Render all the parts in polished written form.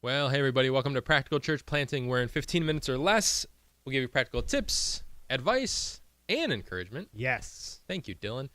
Well, hey everybody, welcome to Practical Church Planting, where in 15 minutes or less, we'll give you practical tips, advice, and encouragement. Yes. Thank you, Dylan.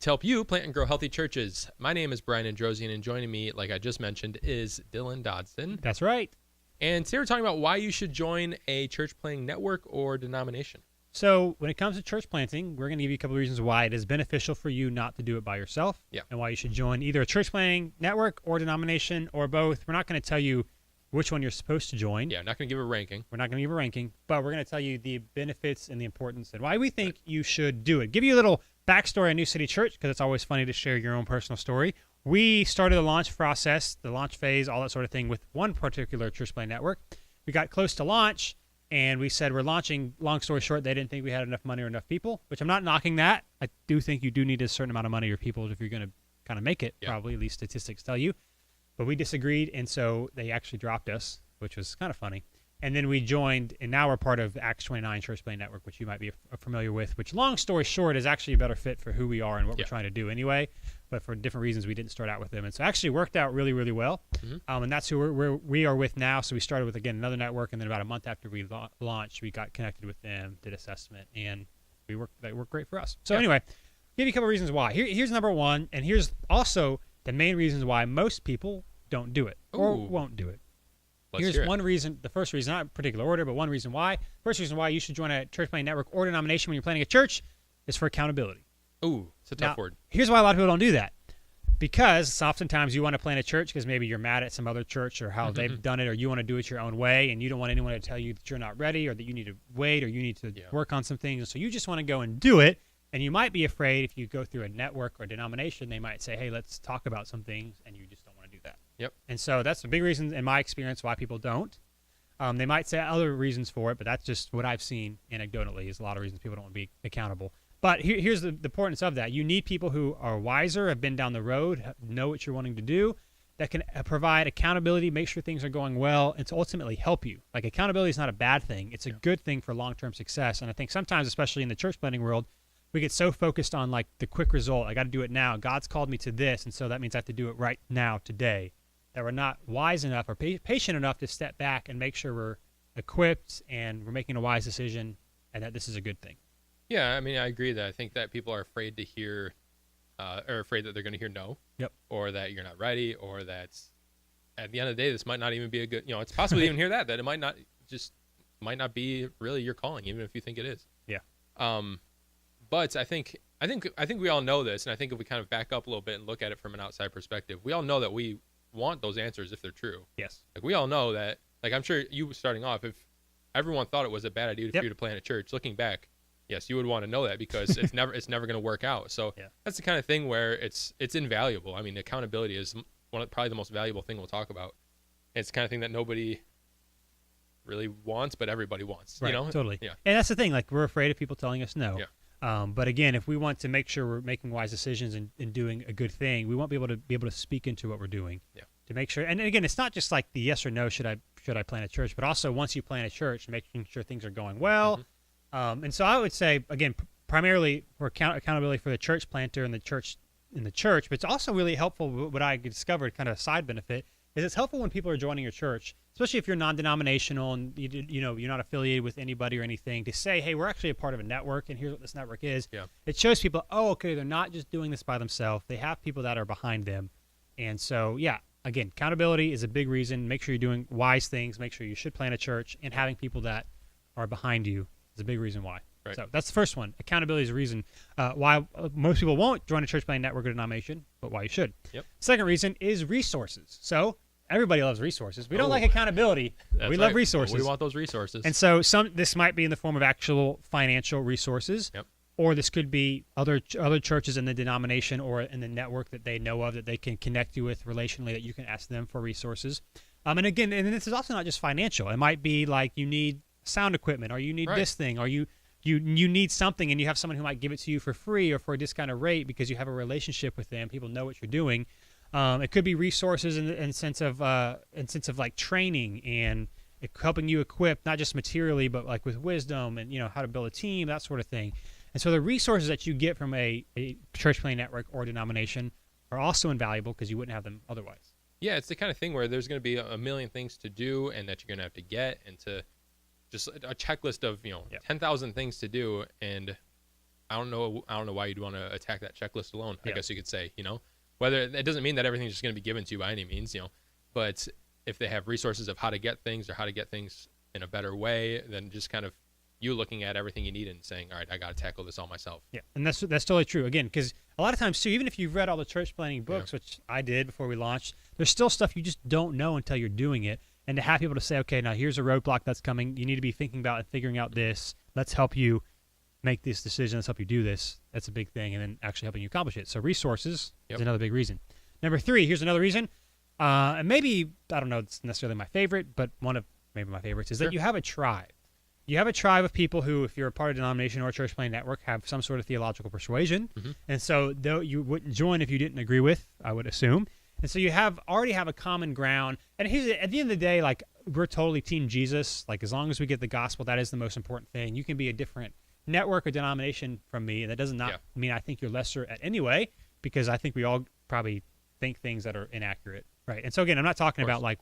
To help you plant and grow healthy churches. My name is Brian Androsian, and joining me, like I just mentioned, is Dylan Dodson. That's right. And today we're talking about why you should join a church planting network or denomination. So when it comes to church planting, we're going to give you a couple of reasons why it is beneficial for you not to do it by yourself. Yeah. And why you should join either a church planting network or denomination or both. We're not going to tell you which one you're supposed to join. Yeah, not going to give a ranking. We're not going to give a ranking, but we're going to tell you the benefits and the importance and why we think you should do it. Give you a little backstory on New City Church, because it's always funny to share your own personal story. We started the launch process, the launch phase, all that sort of thing with one particular church planting network. We got close to launch, and we said we're launching. Long story short, they didn't think we had enough money or enough people, which I'm not knocking that. I do think you do need a certain amount of money or people if you're going to kind of make it, probably, at least statistics tell you. But we disagreed, and so they actually dropped us, which was kind of funny. And then we joined, and now we're part of Acts 29 Church Planting Network, which you might be familiar with, which, long story short, is actually a better fit for who we are and what we're trying to do anyway. But for different reasons, we didn't start out with them. And so it actually worked out really, really well. Mm-hmm. And that's who we are with now. So we started with, again, another network, and then about a month after we launched, we got connected with them, did assessment, and they worked great for us. So anyway, give you a couple of reasons why. Here's number one, and here's also the main reasons why most people don't do it or won't do it. Here's one reason, the first reason, not in particular order, but one reason why. First reason why you should join a church planting network or denomination when you're planning a church is for accountability. Ooh, it's a tough word. Here's why a lot of people don't do that. Because oftentimes you want to plant a church because maybe you're mad at some other church or how they've done it, or you want to do it your own way, and you don't want anyone to tell you that you're not ready or that you need to wait or you need to work on some things. So you just want to go and do it. And you might be afraid if you go through a network or denomination, they might say, hey, let's talk about some things, and you just don't want to do that. Yep. And so that's a big reason in my experience why people don't. They might say other reasons for it, but that's just what I've seen anecdotally is a lot of reasons people don't want to be accountable. But here's the importance of that. You need people who are wiser, have been down the road, know what you're wanting to do, that can provide accountability, make sure things are going well, and to ultimately help you. Like, accountability is not a bad thing. It's a good thing for long-term success. And I think sometimes, especially in the church planting world, we get so focused on, like, the quick result. I got to do it now. God's called me to this, and so that means I have to do it right now, today. That we're not wise enough or patient enough to step back and make sure we're equipped and we're making a wise decision and that this is a good thing. Yeah, I mean, I agree that I think that people are afraid to hear, or afraid that they're going to hear no, or that you're not ready, or that at the end of the day, this might not even be a good, it's possible to even hear that it might not be really your calling, even if you think it is. Yeah. But I think we all know this, and I think if we kind of back up a little bit and look at it from an outside perspective, we all know that we want those answers if they're true. Yes. Like, we all know that, like, I'm sure you starting off, if everyone thought it was a bad idea for you to plant a church, looking back, yes, you would want to know that because it's never going to work out. So that's the kind of thing where it's invaluable. I mean, accountability is probably the most valuable thing we'll talk about. It's the kind of thing that nobody really wants, but everybody wants. Right, you know? Totally. Yeah. And that's the thing. Like, we're afraid of people telling us no. Yeah. But again, if we want to make sure we're making wise decisions and doing a good thing, we want to be able to speak into what we're doing. Yeah. To make sure. And again, it's not just like the yes or no, should I plant a church, but also once you plant a church, making sure things are going well. And so I would say, again, primarily for accountability for the church planter and the church, but it's also really helpful. What I discovered, kind of a side benefit, is it's helpful when people are joining your church, especially if you're non-denominational and you're not affiliated with anybody or anything, to say, hey, we're actually a part of a network, and here's what this network is. Yeah. It shows people, oh, okay, they're not just doing this by themselves. They have people that are behind them. And so, again, accountability is a big reason. Make sure you're doing wise things. Make sure you should plant a church, and having people that are behind you is a big reason why. Right. So that's the first one. Accountability is a reason why most people won't join a church planting network or denomination, but why you should. Yep. Second reason is resources. So everybody loves resources. We don't like accountability. We love resources. We want those resources. And so this might be in the form of actual financial resources. Yep. Or this could be other churches in the denomination or in the network that they know of that they can connect you with relationally, that you can ask them for resources. And again, and this is also not just financial. It might be like you need sound equipment, or you need this thing, or you need something, and you have someone who might give it to you for free or for a discounted rate because you have a relationship with them. People know what you're doing. It could be resources in sense of like training and helping you equip, not just materially, but like with wisdom and how to build a team, that sort of thing. And so the resources that you get from a church planting network or denomination are also invaluable because you wouldn't have them otherwise. Yeah, it's the kind of thing where there's going to be a million things to do and that you're going to have to get, and to just a checklist of, 10,000 things to do. And I don't know why you'd want to attack that checklist alone. I guess you could say, whether it doesn't mean that everything's just going to be given to you by any means, but if they have resources of how to get things or how to get things in a better way, then just kind of you looking at everything you need and saying, all right, I got to tackle this all myself. Yeah, and that's totally true. Again, because a lot of times, too, even if you've read all the church planning books, which I did before we launched, there's still stuff you just don't know until you're doing it. And to have people to say, okay, now here's a roadblock that's coming. You need to be thinking about and figuring out this. Let's help you make this decision. Let's help you do this. That's a big thing. And then actually helping you accomplish it. So resources is another big reason. Number 3, here's another reason. And maybe, I don't know, it's necessarily my favorite, but one of maybe my favorites is that you have a tribe. You have a tribe of people who, if you're a part of a denomination or a church planning network, have some sort of theological persuasion. And so though you wouldn't join if you didn't agree with, I would assume. And so you already have a common ground. And here's, at the end of the day, like, we're totally team Jesus. Like, as long as we get the gospel, that is the most important thing. You can be a different network or denomination from me, and that does not mean I think you're lesser at any way, because I think we all probably think things that are inaccurate, right? And so again, I'm not talking about like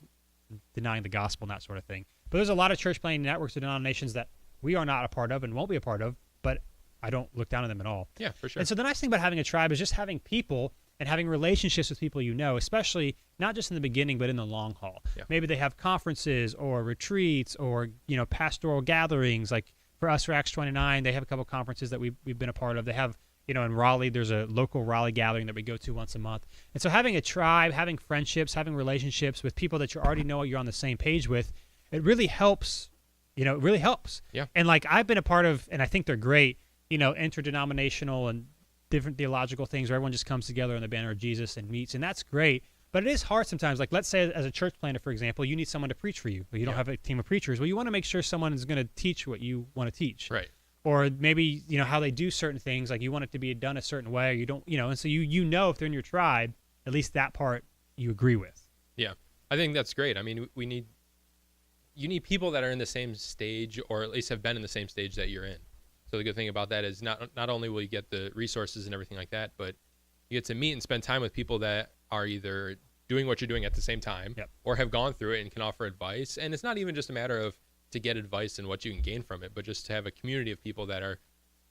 denying the gospel and that sort of thing. But there's a lot of church planning networks and denominations that we are not a part of and won't be a part of, but I don't look down on them at all. Yeah, for sure. And so the nice thing about having a tribe is just having people and having relationships with people especially not just in the beginning, but in the long haul. Yeah. Maybe they have conferences or retreats or, pastoral gatherings. Like for us, for Acts 29, they have a couple conferences that we've been a part of. They have, in Raleigh, there's a local Raleigh gathering that we go to once a month. And so having a tribe, having friendships, having relationships with people that you already know you're on the same page with, it really helps. It really helps. Yeah. And like I've been a part of, and I think they're great, interdenominational and different theological things where everyone just comes together in the banner of Jesus and meets, and that's great. But it is hard sometimes. Like, let's say as a church planter, for example, you need someone to preach for you, but you don't have a team of preachers. Well, you want to make sure someone is going to teach what you want to teach. Right. Or maybe, how they do certain things, like you want it to be done a certain way, or you don't, and so if they're in your tribe, at least that part you agree with. Yeah. I think that's great. I mean, you need people that are in the same stage, or at least have been in the same stage that you're in. So the good thing about that is not only will you get the resources and everything like that, but you get to meet and spend time with people that are either doing what you're doing at the same time or have gone through it and can offer advice. And it's not even just a matter of to get advice and what you can gain from it, but just to have a community of people that are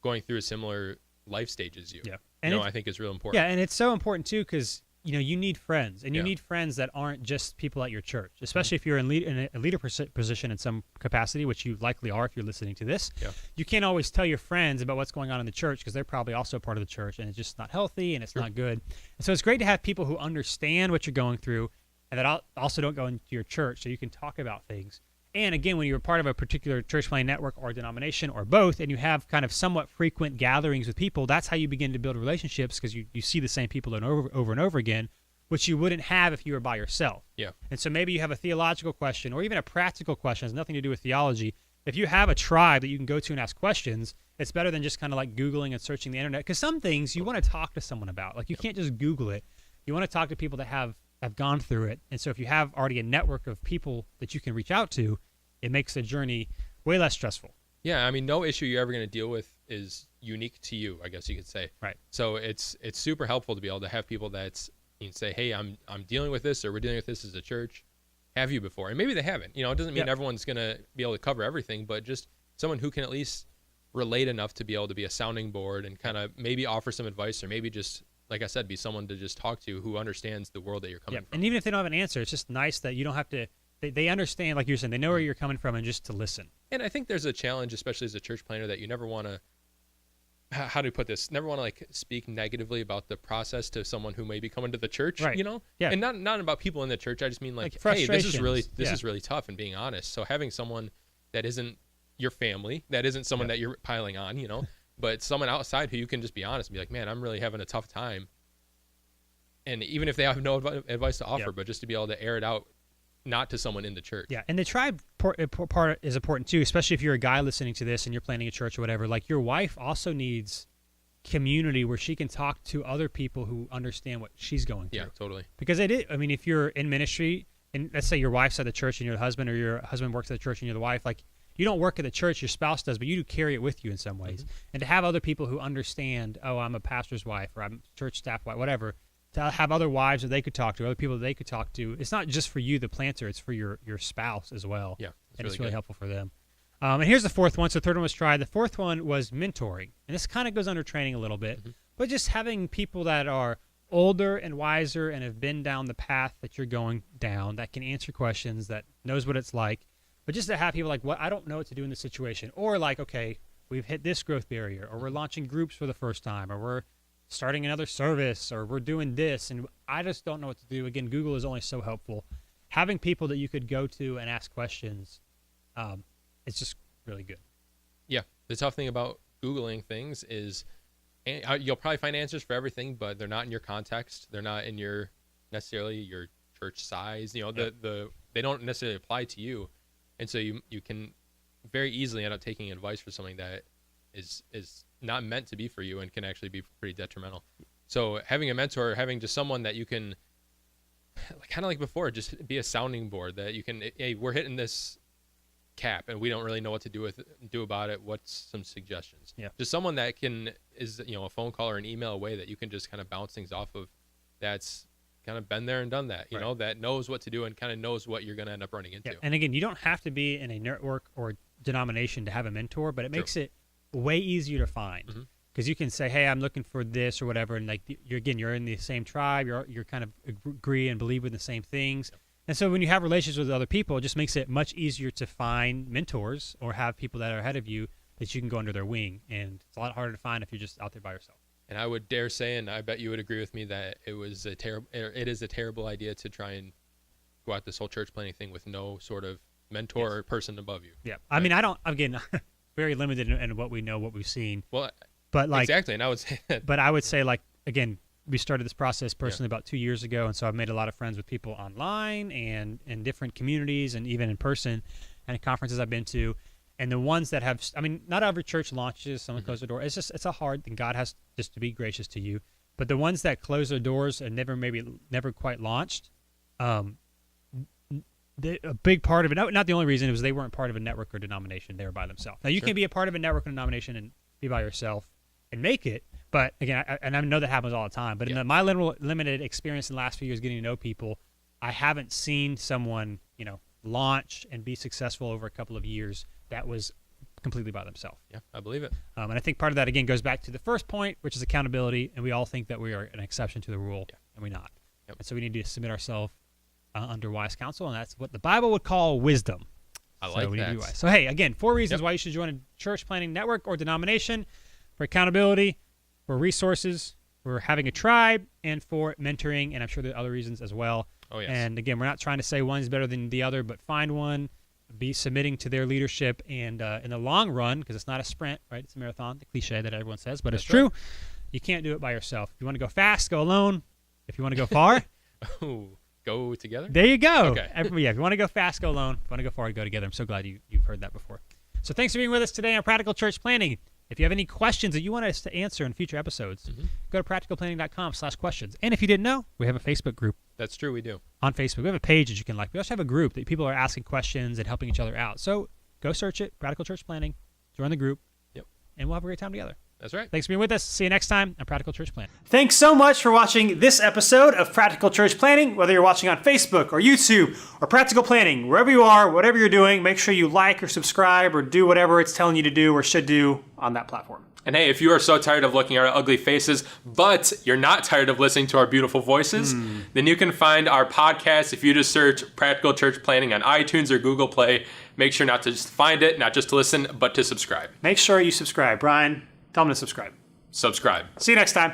going through a similar life stage as you. Yeah. And I think is real important. Yeah, and it's so important too, because you need friends, and you need friends that aren't just people at your church, especially if you're in a leader position in some capacity, which you likely are if you're listening to this. Yeah. You can't always tell your friends about what's going on in the church because they're probably also part of the church, and it's just not healthy and it's not good. And so it's great to have people who understand what you're going through and that also don't go into your church, so you can talk about things. And again, when you're part of a particular church planning network or denomination or both, and you have kind of somewhat frequent gatherings with people, that's how you begin to build relationships, because you see the same people over and over again, which you wouldn't have if you were by yourself. Yeah. And so maybe you have a theological question or even a practical question. It has nothing to do with theology. If you have a tribe that you can go to and ask questions, it's better than just kind of like Googling and searching the internet, because some things you want to talk to someone about. Like you can't just Google it. You want to talk to people that have gone through it. And so if you have already a network of people that you can reach out to, it makes the journey way less stressful. Yeah, I mean, no issue you're ever going to deal with is unique to you, I guess you could say. Right. So it's super helpful to be able to have people that you can say, hey, I'm dealing with this, or we're dealing with this as a church. Have you before? And maybe they haven't. It doesn't mean everyone's going to be able to cover everything, but just someone who can at least relate enough to be able to be a sounding board and kind of maybe offer some advice, or maybe just, like I said, be someone to just talk to who understands the world that you're coming from. And even if they don't have an answer, it's just nice that you don't have to. They understand, like you're saying, they know where you're coming from, and just to listen. And I think there's a challenge, especially as a church planner, that you never want to, how do you put this? Never want to like speak negatively about the process to someone who may be coming to the church, right. Yeah. And not about people in the church. I just mean like hey, this is really tough, and being honest. So having someone that isn't your family, that isn't someone that you're piling on, but someone outside who you can just be honest and be like, man, I'm really having a tough time. And even if they have no advice to offer, but just to be able to air it out, not to someone in the church. Yeah, and the tribe part is important too, especially if you're a guy listening to this and you're planning a church or whatever. Like your wife also needs community where she can talk to other people who understand what she's going through. Yeah, totally. Because if you're in ministry, and let's say your wife's at the church and you're the husband, or your husband works at the church and you're the wife, like you don't work at the church, your spouse does, but you do carry it with you in some ways. Mm-hmm. And to have other people who understand, oh, I'm a pastor's wife, or I'm church staff wife, whatever, to have other wives that they could talk to, other people that they could talk to. It's not just for you, the planter. It's for your spouse as well. Yeah, it's really helpful for them. And here's the fourth one. So the third one was tried. The fourth one was mentoring. And this kind of goes under training a little bit. But just having people that are older and wiser and have been down the path that you're going down, that can answer questions, that knows what it's like. But just to have people like, I don't know what to do in this situation. Or like, okay, we've hit this growth barrier, or we're launching groups for the first time, or we're starting another service, or we're doing this, and I just don't know what to do. Again, Google is only so helpful. Having people that you could go to and ask questions, it's just really good. Yeah. The tough thing about Googling things is you'll probably find answers for everything, but they're not in your context. They're not in necessarily your church size. They don't necessarily apply to you. And so you can very easily end up taking advice for something that is not meant to be for you and can actually be pretty detrimental. So having a mentor, having just someone that you can, kind of like before, just be a sounding board that you can, hey, we're hitting this cap and we don't really know what to do about it. What's some suggestions? Yeah. Just someone that is a phone call or an email away that you can just kind of bounce things off of, that's kind of been there and done that, that knows what to do and kind of knows what you're going to end up running into. Yeah. And again, you don't have to be in a network or denomination to have a mentor, but it makes it way easier to find, because you can say, hey, I'm looking for this or whatever, and like you're in the same tribe, you're kind of agree and believe in the same things. And so when you have relationships with other people, it just makes it much easier to find mentors or have people that are ahead of you that you can go under their wing. And it's a lot harder to find if you're just out there by yourself. And I would dare say, and I bet you would agree with me, that it is a terrible idea to try and go out this whole church planning thing with no sort of mentor or person above you. Yeah. Right? I mean, again, very limited in what we know, what we've seen. Well, but like, exactly. And I would say that. But I would say, like, again, we started this process personally about 2 years ago. And so I've made a lot of friends with people online and in different communities and even in person and at conferences I've been to. And the ones that have, not every church launches, someone closes the door. It's a hard thing. God has just to be gracious to you. But the ones that close their doors and never quite launched, a big part of it, not the only reason, it was they weren't part of a network or denomination. They were by themselves. Now, you can be a part of a network or denomination and be by yourself and make it. But again, I know that happens all the time. But in my limited experience in the last few years getting to know people, I haven't seen someone, launch and be successful over a couple of years that was completely by themselves. Yeah, I believe it. And I think part of that, again, goes back to the first point, which is accountability. And we all think that we are an exception to the rule, and we're not. Yep. And so we need to submit ourselves under wise counsel, and that's what the Bible would call wisdom. I like that. So, hey, again, 4 reasons why you should join a church planning network or denomination: for accountability, for resources, for having a tribe, and for mentoring. And I'm sure there are other reasons as well. Oh, yes. And again, we're not trying to say one's better than the other, but find one, be submitting to their leadership, and in the long run, because it's not a sprint, right? It's a marathon, the cliche that everyone says, but it's true. Right. You can't do it by yourself. If you want to go fast, go alone. If you want to go far, go together. There you go. Okay. If you want to go fast, go alone. If you want to go far, go together. I'm so glad you've heard that before. So thanks for being with us today on Practical Church Planning. If you have any questions that you want us to answer in future episodes, go to practicalplanning.com/questions. And if you didn't know, we have a Facebook group. That's true, we do. On Facebook. We have a page that you can like. We also have a group that people are asking questions and helping each other out. So go search it, Practical Church Planning, join the group, and we'll have a great time together. That's right. Thanks for being with us. See you next time on Practical Church Planning. Thanks so much for watching this episode of Practical Church Planning. Whether you're watching on Facebook or YouTube or Practical Planning, wherever you are, whatever you're doing, make sure you like or subscribe or do whatever it's telling you to do or should do on that platform. And hey, if you are so tired of looking at our ugly faces, but you're not tired of listening to our beautiful voices, then you can find our podcast if you just search Practical Church Planning on iTunes or Google Play. Make sure not to just find it, not just to listen, but to subscribe. Make sure you subscribe. Brian, tell them to subscribe. Subscribe. See you next time.